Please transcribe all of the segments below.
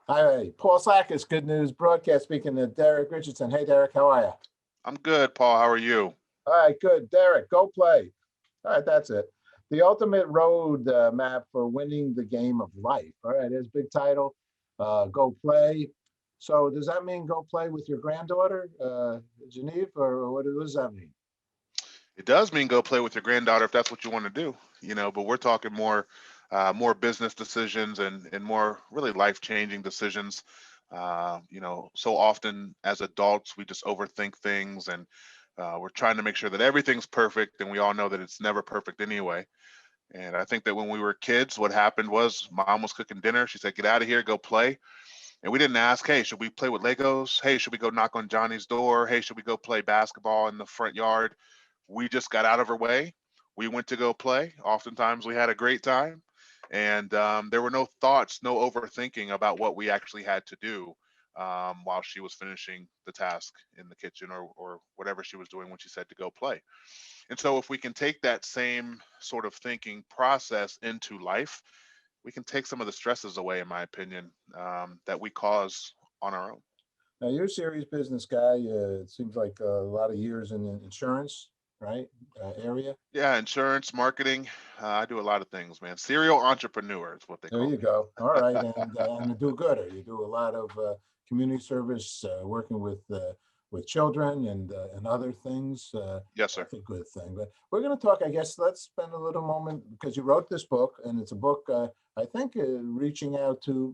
Hi, Paul Sackis, Good News Broadcast, speaking to Deryck Richardson. Hey, Deryck, how are you? I'm good, Paul. How are you? All right, good. Deryck, go play. All right, that's it. The ultimate road map for winning the game of life. All right, there's big title. Go play. So does that mean go play with your granddaughter, Genevieve, or what does that mean? It does mean go play with your granddaughter if that's what you want to do, but we're talking more business decisions and more really life-changing decisions. So often as adults, we just overthink things and we're trying to make sure that everything's perfect, and we all know that it's never perfect anyway. And I think that when we were kids, what happened was mom was cooking dinner. She said, "Get out of here, go play." And we didn't ask, "Hey, should we play with Legos? Hey, should we go knock on Johnny's door? Hey, should we go play basketball in the front yard?" We just got out of her way. We went to go play. Oftentimes we had a great time. And there were no thoughts, no overthinking about what we actually had to do while she was finishing the task in the kitchen or whatever she was doing when she said to go play. And so if we can take that same sort of thinking process into life, we can take some of the stresses away, in my opinion, that we cause on our own. Now, you're a serious business guy. It seems like a lot of years in the insurance, right, area. Yeah, insurance, marketing. I do a lot of things, man. Serial entrepreneur is what they There call you me. go. All right, and a do-gooder. You do a lot of community service, working with children and other things. Yes, sir. That's a good thing. But we're going to talk. I guess let's spend a little moment because you wrote this book, and it's a book I think reaching out to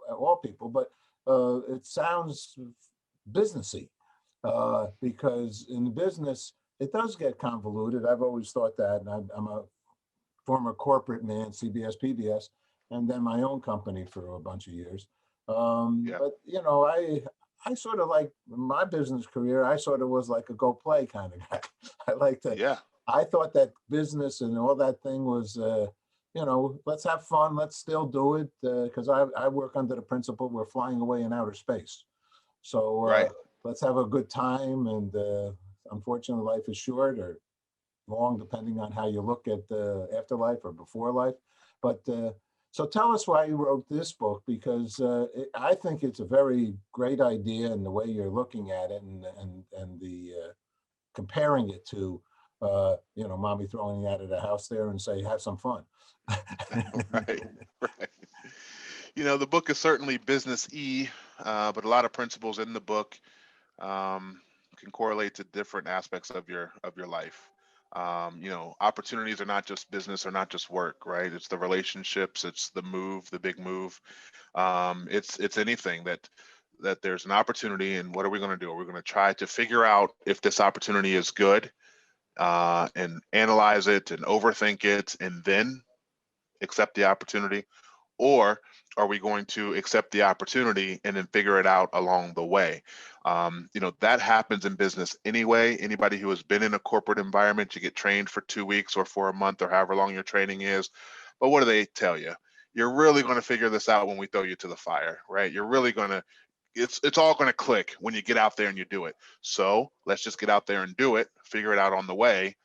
all people, but it sounds businessy because in business it does get convoluted. I've always thought that, and I'm a former corporate man, CBS, PBS, and then my own company for a bunch of years. Yeah. But I sort of like my business career. I sort of was like a go play kind of guy. I like to. Yeah. I thought that business and all that thing was, let's have fun. Let's still do it because I work under the principle we're flying away in outer space. So Right. let's have a good time. And unfortunately, life is short, or long, depending on how you look at the afterlife or before life. But so tell us why you wrote this book, because I think it's a very great idea, and the way you're looking at it, and the comparing it to mommy throwing you out of the house there and say have some fun. Right. Right. The book is certainly business but a lot of principles in the book can correlate to different aspects of your life. Opportunities are not just business or not just work, right? It's the relationships, it's the move, the big move. It's anything that there's an opportunity, and what are we going to do? Are we going to try to figure out if this opportunity is good, and analyze it and overthink it and then accept the opportunity? Or are we going to accept the opportunity and then figure it out along the way? That happens in business anyway. Anybody who has been in a corporate environment, you get trained for 2 weeks or for a month or however long your training is. But what do they tell you? You're really going to figure this out when we throw you to the fire, right? You're really going to, it's all going to click when you get out there and you do it. So let's just get out there and do it, figure it out on the way,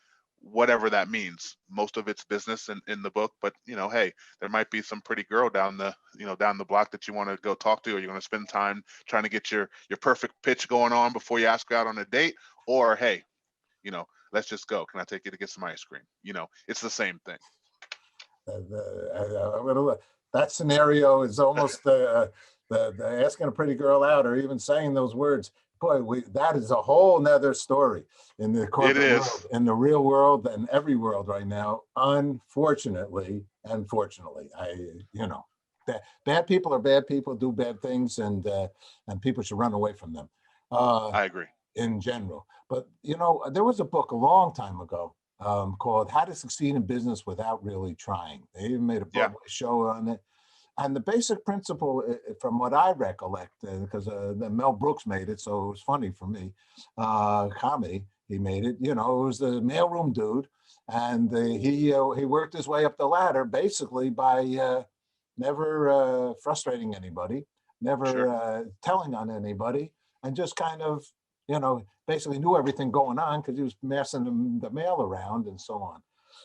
whatever that means. Most of it's business in the book, but hey, there might be some pretty girl down the block that you want to go talk to, or you're going to spend time trying to get your perfect pitch going on before you ask her out on a date. Or hey, let's just go. Can I take you to get some ice cream? It's the same thing. That scenario is almost the asking a pretty girl out, or even saying those words. Boy, that is a whole nother story in the It corporate world, is. in the real world, and every world right now. Unfortunately, and fortunately, bad people are bad people, do bad things, and people should run away from them. Uh, I agree. in general. But there was a book a long time ago called "How to Succeed in Business Without Really Trying." They even made a Yeah. Broadway show on it. And the basic principle, from what I recollect, because Mel Brooks made it, so it was funny for me, comedy. He made it. It was the mailroom dude, and he worked his way up the ladder basically by never frustrating anybody, never Sure. telling on anybody, and just kind of basically knew everything going on because he was passing the mail around and so on.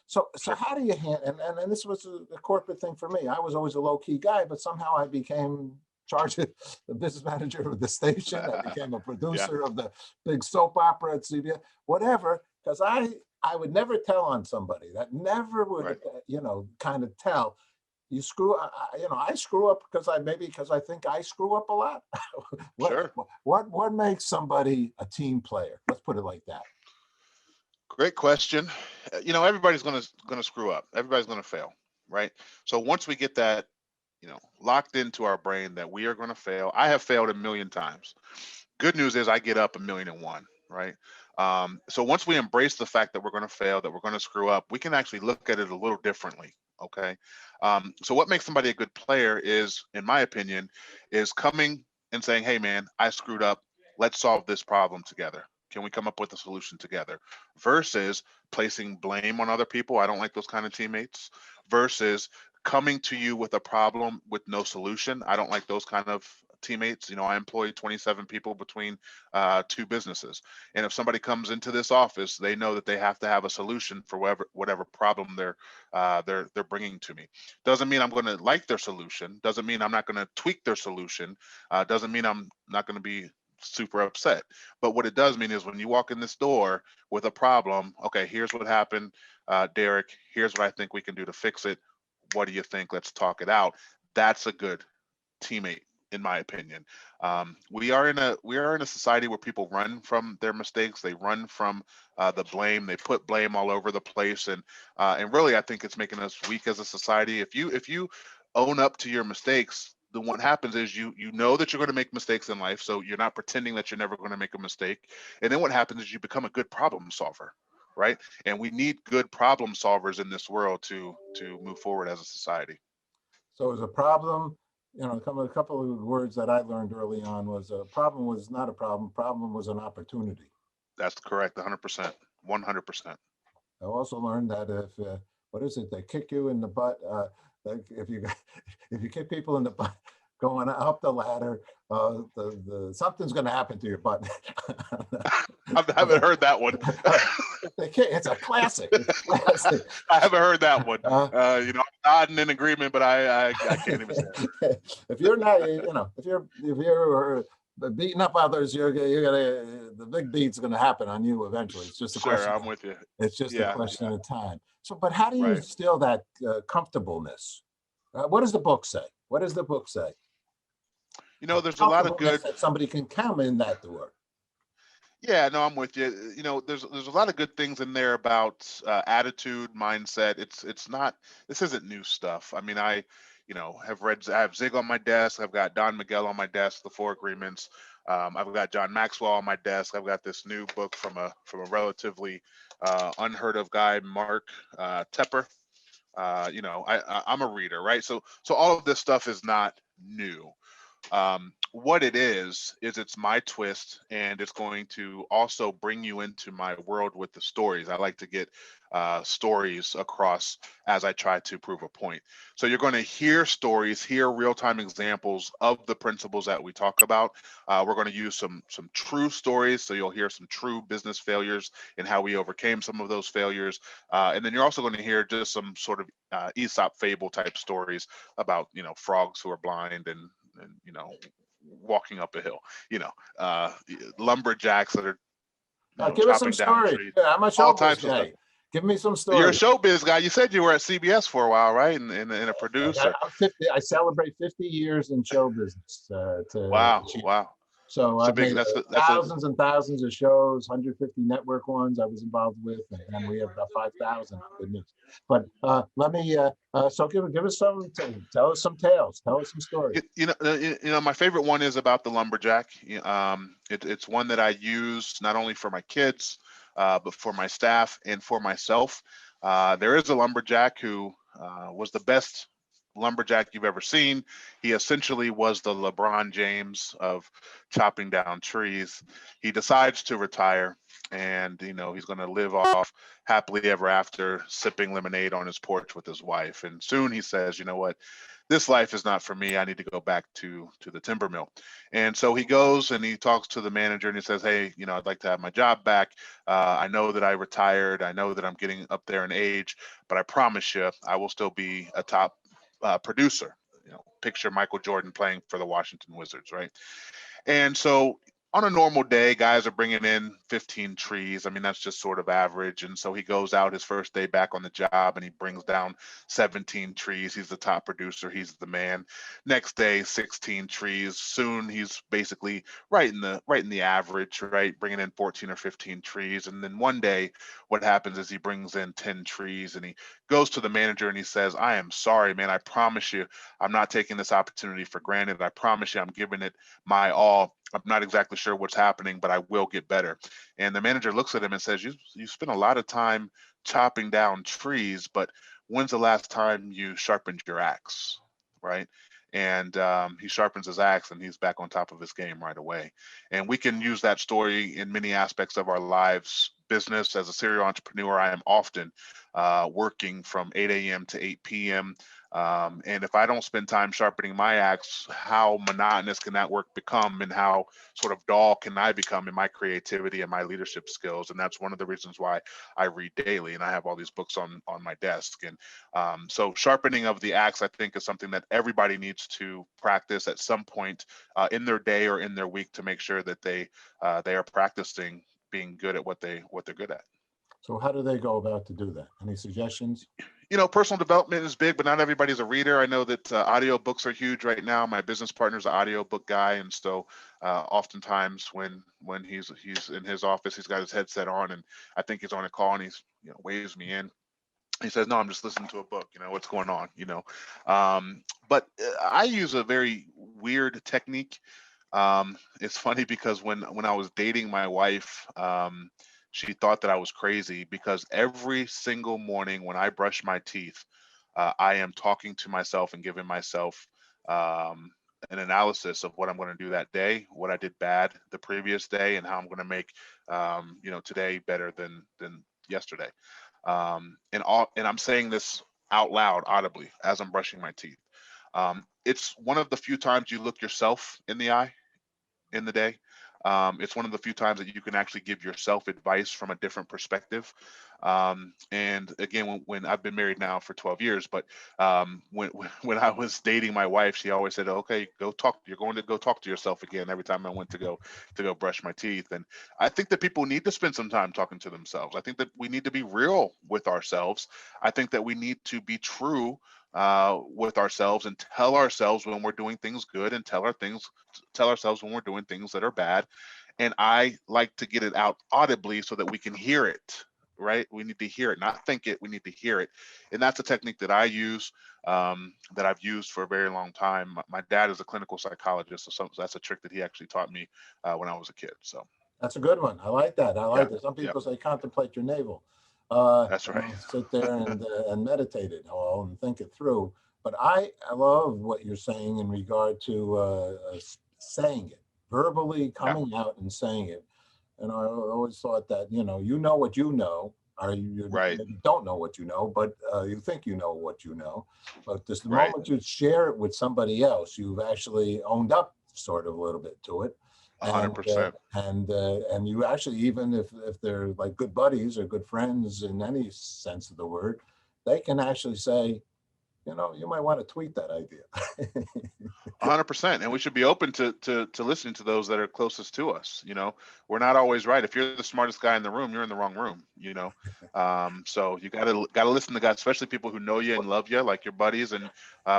So Sure. how do you handle, and this was a corporate thing for me. I was always a low key guy, but somehow I became charge of the business manager of the station. I became a Yeah, producer of the big soap opera at CBS, whatever, because I would never tell on somebody. That never would, right. kind of tell. You screw, I screw up because I think I screw up a lot. what, Sure. what makes somebody a team player? Let's put it like that. Great question. Everybody's gonna screw up. Everybody's gonna fail, right? So once we get that, locked into our brain that we are gonna fail, I have failed a million times. Good news is I get up a million and one, right? So once we embrace the fact that we're gonna fail, that we're gonna screw up, we can actually look at it a little differently. Okay. So what makes somebody a good player is, in my opinion, is coming and saying, "Hey, man, I screwed up. Let's solve this problem together. Can we come up with a solution together?" Versus placing blame on other people. I don't like those kind of teammates. Versus coming to you with a problem with no solution. I don't like those kind of teammates. I employ 27 people between two businesses, and if somebody comes into this office, they know that they have to have a solution for whatever problem they're bringing to me. Doesn't mean I'm going to like their solution. Doesn't mean I'm not going to tweak their solution. Doesn't mean I'm not going to be super upset. But what it does mean is when you walk in this door with a problem, okay, here's what happened, Deryck. Here's what I think we can do to fix it. What do you think? Let's talk it out. That's a good teammate, in my opinion. We are in a society where people run from their mistakes. They run from the blame. They put blame all over the place, and really, I think it's making us weak as a society. If you own up to your mistakes, then what happens is you know that you're going to make mistakes in life, so you're not pretending that you're never going to make a mistake. And then what happens is you become a good problem solver, right? And we need good problem solvers in this world to move forward as a society. So it was a problem. A couple of words that I learned early on was a problem was not a problem. Problem was an opportunity. That's correct, 100%, 100%. I also learned that if what is it? They kick you in the butt. Like if you if you kick people in the butt going up the ladder, the something's going to happen to your butt. I haven't heard that one. It's a classic. It's a classic. I haven't heard that one. Uh, I'm nodding in agreement, but I can't even say it. if you're not, if you're beating up others, you're gonna the big beat's gonna happen on you eventually. It's just a Sure, question. I'm with you. It's just a Yeah, question of time. So, but how do you right. instill that comfortableness? What does the book say? What does the book say? There's a lot of Comfortableness good. that somebody can come in that door. Yeah, no, I'm with you. There's a lot of good things in there about attitude, mindset. It's not. This isn't new stuff. I mean, I have Zig on my desk. I've got Don Miguel on my desk, The Four Agreements. I've got John Maxwell on my desk. I've got this new book from a relatively unheard of guy, Mark Tepper. I'm a reader, right? So all of this stuff is not new. What it is it's my twist, and it's going to also bring you into my world with the stories. I like to get stories across as I try to prove a point. So you're going to hear stories, hear real-time examples of the principles that we talk about. We're going to use some true stories, so you'll hear some true business failures and how we overcame some of those failures. And then you're also going to hear just some sort of Aesop fable type stories about frogs who are blind and walking up a hill, you know, uh, lumberjacks that are Give us some chopping down stories. trees, Yeah, I'm a all showbiz types of stuff. guy. Give me some You're a stories. showbiz guy. You said you were at CBS for a while, right? And a producer. I'm 50. I celebrate 50 years in show business Wow, this year. wow. So It's a I've big. made That's a thousands and thousands of shows, 150 network ones I was involved with, and then we have about 5,000 on Good News. But let me, so give us some, tell us some tales, tell us some stories. My favorite one is about the lumberjack. It's one that I use not only for my kids, but for my staff and for myself. There is a lumberjack who was the best lumberjack you've ever seen. He essentially was the LeBron James of chopping down trees. He decides to retire, and he's going to live off happily ever after, sipping lemonade on his porch with his wife. And soon he says, "You know what? This life is not for me. I need to go back to the timber mill." And so he goes and he talks to the manager and he says, "Hey, I'd like to have my job back. I know that I retired. I know that I'm getting up there in age, but I promise you, I will still be a top producer." picture Michael Jordan playing for the Washington Wizards, right? And so on a normal day, guys are bringing in 15 trees. I mean, that's just sort of average. And so he goes out his first day back on the job and he brings down 17 trees. He's the top producer. He's the man. Next day, 16 trees. Soon he's basically right in the average, right? Bringing in 14 or 15 trees. And then one day, what happens is he brings in 10 trees and he goes to the manager and he says, "I am sorry, man. I promise you, I'm not taking this opportunity for granted. I promise you, I'm giving it my all. I'm not exactly sure what's happening, but I will get better." And the manager looks at him and says, you spend a lot of time chopping down trees, but when's the last time you sharpened your axe, right? And he sharpens his axe and he's back on top of his game right away. And we can use that story in many aspects of our lives. Business, as a serial entrepreneur, I am often working from 8 a.m. to 8 p.m. And if I don't spend time sharpening my axe, how monotonous can that work become, and how sort of dull can I become in my creativity and my leadership skills? And that's one of the reasons why I read daily, and I have all these books on my desk. And so sharpening of the axe, I think, is something that everybody needs to practice at some point in their day or in their week to make sure that they are practicing being good at what they're good at. So how do they go about to do that? Any suggestions? Personal development is big, but not everybody's a reader. I know that audio books are huge right now. My business partner's an audiobook guy, and so oftentimes when he's in his office, he's got his headset on, and I think he's on a call, and he's waves me in. He says, "No, I'm just listening to a book. What's going on?" But I use a very weird technique. It's funny because when I was dating my wife, she thought that I was crazy because every single morning when I brush my teeth, I am talking to myself and giving myself an analysis of what I'm going to do that day, what I did bad the previous day, and how I'm going to make today better than yesterday. And I'm saying this out loud, audibly, as I'm brushing my teeth. It's one of the few times you look yourself in the eye in the day. It's one of the few times that you can actually give yourself advice from a different perspective. And again, when I've been married now for 12 years, but when I was dating my wife, she always said, "Okay, go talk. You're going to go talk to yourself again." Every time I went to go brush my teeth. And I think that people need to spend some time talking to themselves. I think that we need to be real with ourselves. I think that we need to be true with ourselves and tell ourselves when we're doing things good, and tell ourselves when we're doing things that are bad. And I like to get it out audibly so that we can hear it, right? We need to hear it, not think it. We need to hear it. And that's a technique that I use, that I've used for a very long time. My dad is a clinical psychologist, so that's a trick that he actually taught me when I was a kid. So That's a good one. I like that. I yeah, like that. Some yeah, people say contemplate your navel. that's right. Sit there and meditate it all and think it through. But I love what you're saying in regard to saying it, verbally Yeah, coming out and saying it. And I always thought that, you know what you know, or you right, maybe don't know what you know, but you think you know what you know. But just the right. moment you share it with somebody else, you've actually owned up sort of a little bit to it. And 100%. and you actually, even if they're like good buddies or good friends in any sense of the word, they can actually say, you might want to tweet that idea. 100%, and we should be open to listening to those that are closest to us. We're not always right. If you're the smartest guy in the room, you're in the wrong room. So you gotta listen to guys, especially people who know you and love you, like your buddies, and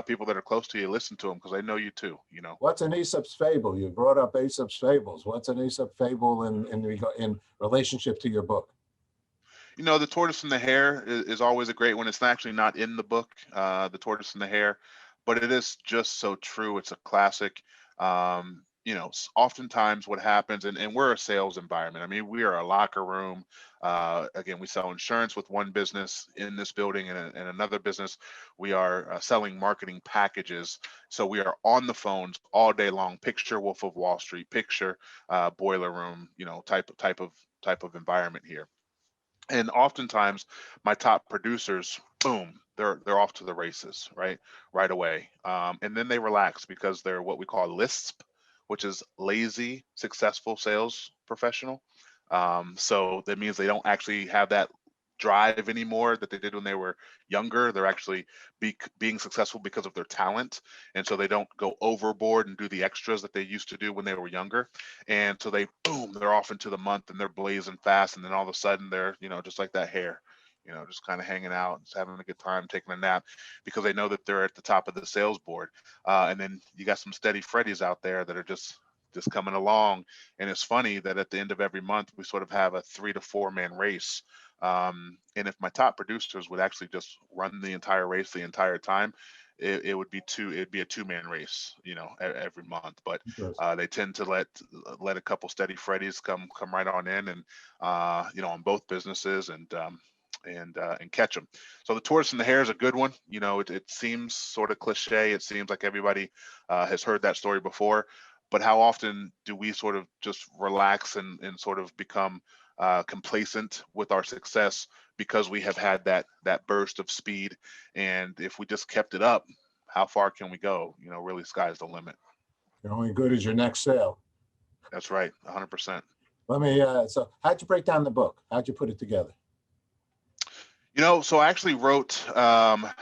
people that are close to you. Listen to them because they know you too. What's an Aesop's fable? You brought up Aesop's fables. What's an Aesop fable in relationship to your book? The tortoise and the hare is always a great one. It's actually not in the book, the tortoise and the hare, but it is just so true. It's a classic. Oftentimes what happens, and we're a sales environment. I mean, we are a locker room. Again, we sell insurance with one business in this building, and another business. We are selling marketing packages. So we are on the phones all day long. Picture Wolf of Wall Street, picture boiler room, type of environment here. And oftentimes my top producers, boom, they're off to the races, right away. And then they relax because they're what we call LISP, which is lazy successful sales professional. So that means they don't actually have that drive anymore that they did when they were younger. They're actually being successful because of their talent. And so they don't go overboard and do the extras that they used to do when they were younger. And so they, boom, they're off into the month and they're blazing fast. And then all of a sudden they're, just like that hare, just kind of hanging out, just having a good time, taking a nap, because they know that they're at the top of the sales board. And then you got some steady Freddies out there that are just coming along. And it's funny that at the end of every month, we sort of have a 3 to 4 man race. And if my top producers would actually just run the entire race the entire time, it would be it'd be a 2-man race, every month. But they tend to let a couple steady Freddies come right on in, and on both businesses, and catch them. So the tortoise and the hare is a good one. It seems sort of cliche. It seems like everybody has heard that story before, but how often do we sort of just relax and sort of become complacent with our success because we have had that burst of speed? And if we just kept it up, how far can we go? Really, sky's the limit. You're only good as your next sale. That's right, 100%. Let me. So, how'd you break down the book? How'd you put it together? So I actually wrote a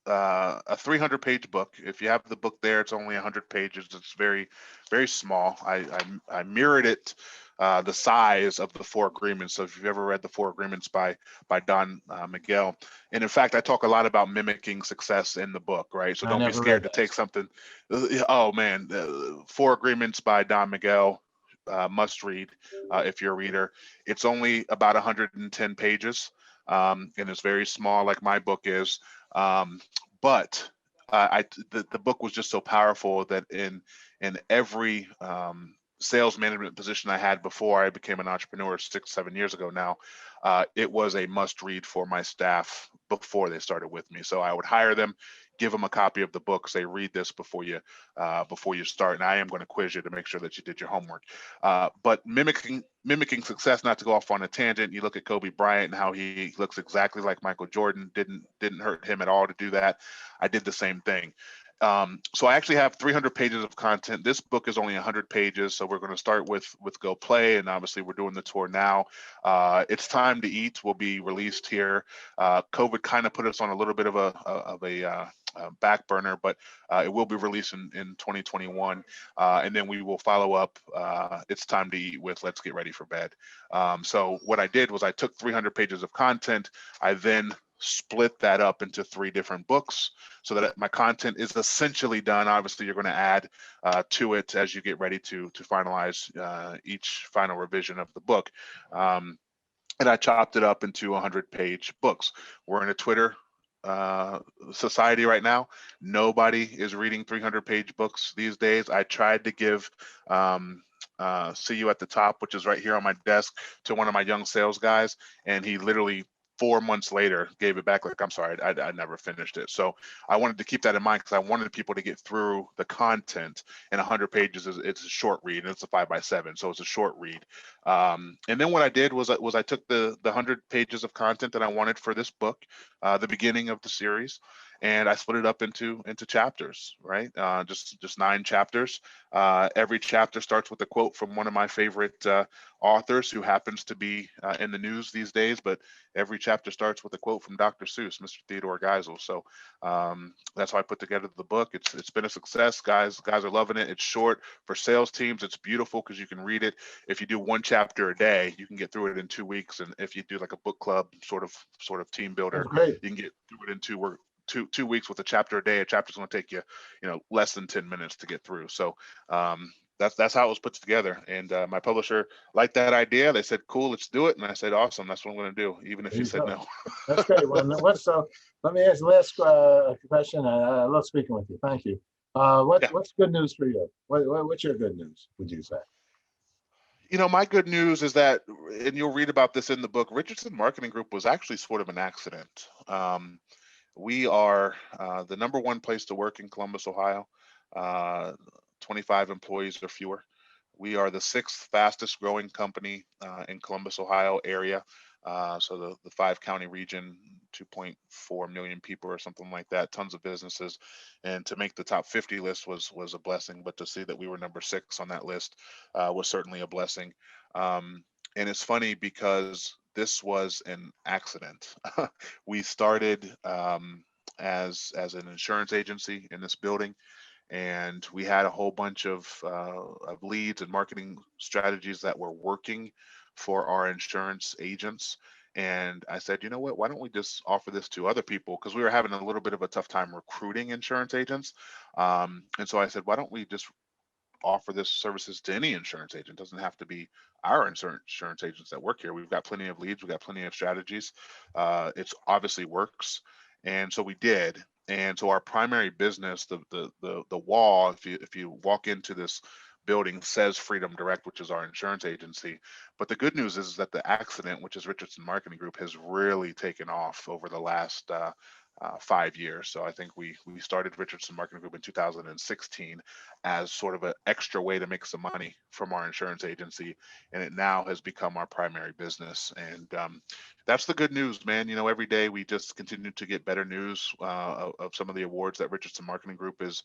300-page book. If you have the book there, it's only 100 pages. It's very, very small. I mirrored it the size of the 4 Agreements. So if you've ever read the 4 Agreements by Don Miguel, and in fact, I talk a lot about mimicking success in the book, right? So don't be scared to take something. Oh man, 4 Agreements by Don Miguel, must read if you're a reader. It's only about 110 pages. And it's very small, like my book is. But the book was just so powerful that in every sales management position I had before I became an entrepreneur 6-7 years ago now, it was a must read for my staff before they started with me. So I would hire them, give them a copy of the book, say, read this before you start. And I am going to quiz you to make sure that you did your homework. But mimicking success, not to go off on a tangent, you look at Kobe Bryant and how he looks exactly like Michael Jordan. Didn't hurt him at all to do that. I did the same thing. So I actually have 300 pages of content. This book is only 100 pages. So we're going to start with Go Play. And obviously we're doing the tour now. It's Time to Eat will be released here. COVID kind of put us on a little bit of a back burner, but it will be released in 2021. And then we will follow up It's Time to Eat with Let's Get Ready for Bed. So what I did was I took 300 pages of content. I then split that up into 3 different books so that my content is essentially done. Obviously, you're going to add to it as you get ready to finalize each final revision of the book. And I chopped it up into 100-page books. We're in a Twitter society right now. Nobody is reading 300-page books these days. I tried to give See You at the Top, which is right here on my desk, to one of my young sales guys, and he literally 4 months later gave it back like, I'm sorry, I never finished it. So I wanted to keep that in mind because I wanted people to get through the content. And 100 pages it's a short read, and it's a 5x7, so it's a short read. And then what I did was I took the 100 pages of content that I wanted for this book, the beginning of the series, and I split it up into chapters, right? Just 9 chapters. Every chapter starts with a quote from one of my favorite authors who happens to be in the news these days, but every chapter starts with a quote from Dr. Seuss, Mr. Theodore Geisel. So that's how I put together the book. It's been a success. Guys are loving it. It's short for sales teams. It's beautiful because you can read it. If you do 1 chapter a day, you can get through it in 2 weeks. And if you do like a book club sort of team builder, you can get through it in 2 weeks with a chapter a day. A chapter's going to take you, less than 10 minutes to get through. So that's how it was put together. And my publisher liked that idea. They said, cool, let's do it. And I said, awesome, that's what I'm going to do, even if you said no. That's great. Well, so let me ask the last question. I love speaking with you. Thank you. What's good news for you? What's your good news, would you say? My good news is that, and you'll read about this in the book, Richardson Marketing Group was actually sort of an accident. We are the #1 place to work in Columbus, Ohio. 25 employees or fewer. We are the 6th fastest growing company in Columbus, Ohio area. So the 5-county region, 2.4 million people or something like that, tons of businesses. And to make the top 50 list was a blessing, but to see that we were number 6 on that list was certainly a blessing. And it's funny because this was an accident. We started as an insurance agency in this building, and we had a whole bunch of leads and marketing strategies that were working for our insurance agents. And I said, you know what, why don't we just offer this to other people? Because we were having a little bit of a tough time recruiting insurance agents. And so I said, why don't we just offer this services to any insurance agent? It doesn't have to be our insurance agents that work here. We've got plenty of leads, we've got plenty of strategies. It's obviously works. And so we did. And so our primary business, the wall, if you walk into this building, says Freedom Direct, which is our insurance agency. But the good news is that the accident, which is Richardson Marketing Group, has really taken off over the last 5 years. So I think we started Richardson Marketing Group in 2016 as sort of an extra way to make some money from our insurance agency, and it now has become our primary business. And that's the good news, man. You know, every day we just continue to get better news of some of the awards that Richardson Marketing Group is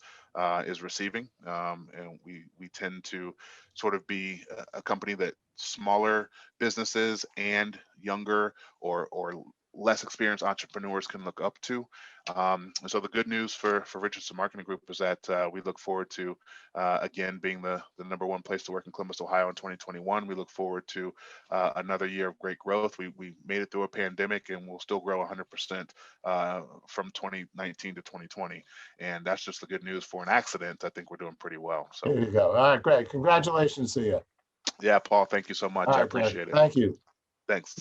receiving, and we tend to sort of be a company that smaller businesses and younger or less experienced entrepreneurs can look up to. And so the good news for Richardson Marketing Group is that we look forward to again being the #1 place to work in Columbus, Ohio in 2021. We look forward to another year of great growth. We made it through a pandemic, and we'll still grow 100% from 2019 to 2020. And that's just the good news. For an accident, I think we're doing pretty well. So There you go. All right, great. Congratulations to you. yeah, Paul, thank you so much. All I right, appreciate it. thank you. Thanks.